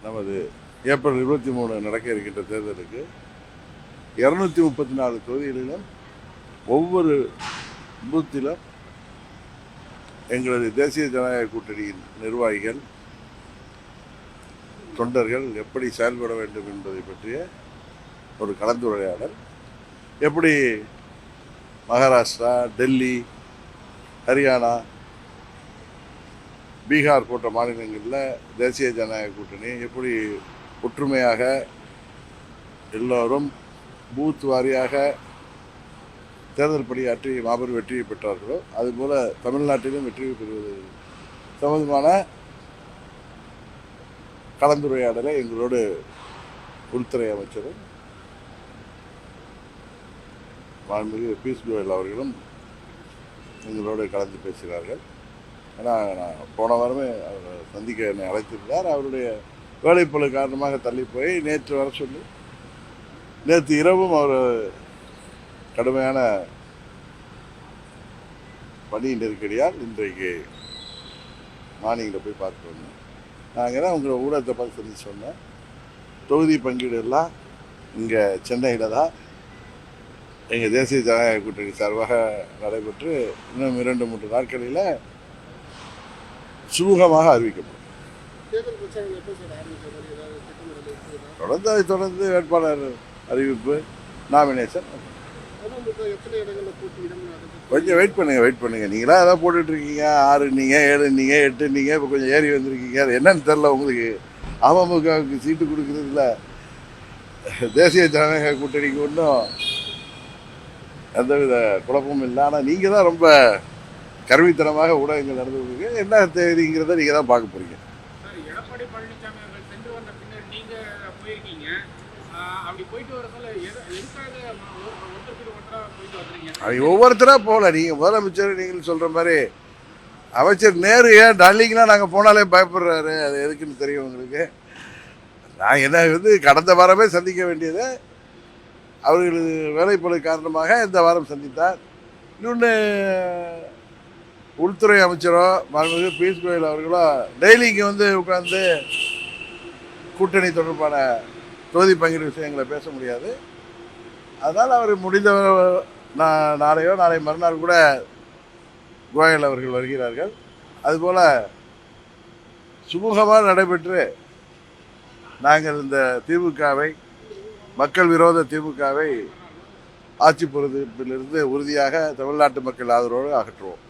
நமது ஏப்ரல் 23 நடக்க இருக்கின்ற தேர்தலுக்கு 234 தொகுதிகளிலும் ஒவ்வொரு பூத்திலும் எங்களது தேசிய ஜனநாயக கூட்டணியின் நிர்வாகிகள் தொண்டர்கள் எப்படி செயல்பட வேண்டும் என்பதை பற்றிய ஒரு கலந்துரையாடல். எப்படி மகாராஷ்டிரா, டெல்லி, ஹரியானா, பீகார் போன்ற மாநிலங்களில் தேசிய ஜனநாயக கூட்டணி எப்படி ஒற்றுமையாக எல்லோரும் பூத் வாரியாக தேர்தல் பணியாற்றி மாபெரும் வெற்றியை பெற்றார்களோ அதுபோல் தமிழ்நாட்டிலும் வெற்றி பெறுவது சம்பந்தமான கலந்துரையாடலை எங்களோடு உள்துறை அமைச்சரும் மாண்புமிகு பியூஷ் கோயல் அவர்களும் எங்களோடு கலந்து பேசுகிறார்கள். ஏன்னா நான் போன வாரமே அவர் சந்திக்க என்னை அழைத்திருந்தார். அவருடைய வேலைப்பளு காரணமாக தள்ளி போய் நேற்று வர சொல்லி நேற்று இரவும் அவர் கடுமையான பணி நெருக்கடியால் இன்றைக்கு மார்னிங்கில் போய் பார்த்து வந்தேன். நாங்கள் தான் உங்களை ஊடகத்தை பார்த்து சொல்லி சொன்னேன். தொகுதி பங்கீடு எல்லாம் இங்கே சென்னையில் தான் எங்கள் தேசிய ஜனநாயக கூட்டணி சார்பாக நடைபெற்று இன்னும் 2-3 நாட்களில் சுமூகமாக அறிவிக்கப்படும். தொடர்ந்து வேட்பாளர் அறிவிப்பு, நாமினேஷன். கொஞ்சம் வெயிட் பண்ணுங்க. நீங்களாம் ஏதாவது போட்டுட்டு இருக்கீங்க. 6 நீங்கள், 7 நீங்கள், 8 நீங்கள், இப்போ கொஞ்சம் ஏறி வந்திருக்கீங்க. அது என்னன்னு தெரில உங்களுக்கு. அமமுகவுக்கு சீட்டு கொடுக்குறதுல தேசிய ஜனநாயக கூட்டணிக்கு ஒன்றும் எந்தவித குழப்பமும் இல்லை. ஆனால் நீங்கள் தான் ரொம்ப கருவித்தனமாக ஊடகங்கள் நடந்துருக்கு. என்ன தெரியுங்கிறத நீங்கள் தான் பார்க்க போறீங்க. எடப்பாடி பழனிசாமி அவர்கள் சென்று வந்த பின்னர் நீங்க போயிருக்கீங்க. அப்படி போயிட்டு வரதால எதுக்காக ஒருத்தர் போயிட்டு வந்துறீங்க? ஒவ்வொருத்தரா போகல. நீங்கள் முதலமைச்சர் நீங்கள் சொல்கிற மாதிரி அமைச்சர் நேரு ஏன் டார்லிங்லாம் நாங்கள் போனாலே பயப்படுறாரு. அது எதுக்குன்னு தெரியும் உங்களுக்கு. நான் என்ன கடந்த வாரமே சந்திக்க வேண்டியதை அவர்களது வேலைப்பளு காரணமாக இந்த வாரம் சந்தித்தார். இன்னொன்று உள்துறை அமைச்சரோ மாண்புமிகு பியூஷ் கோயல் அவர்களோ டெய்லி இங்கே உட்காந்து கூட்டணி தொடர்பான தொகுதி பங்கீடு விஷயங்களை பேச முடியாது. அதனால் அவர் முடிந்தவர் நாளையோ நாளை மறுநாள் கூட கோயல் அவர்கள் வருகிறார்கள். அதுபோல் சுமூகமாக நடைபெற்று நாங்கள் இந்த திமுகவை, மக்கள் விரோத திமுகவை ஆட்சி பொறுப்பிலிருந்து உறுதியாக தமிழ்நாட்டு மக்கள் ஆதரவோடு அகற்றுவோம்.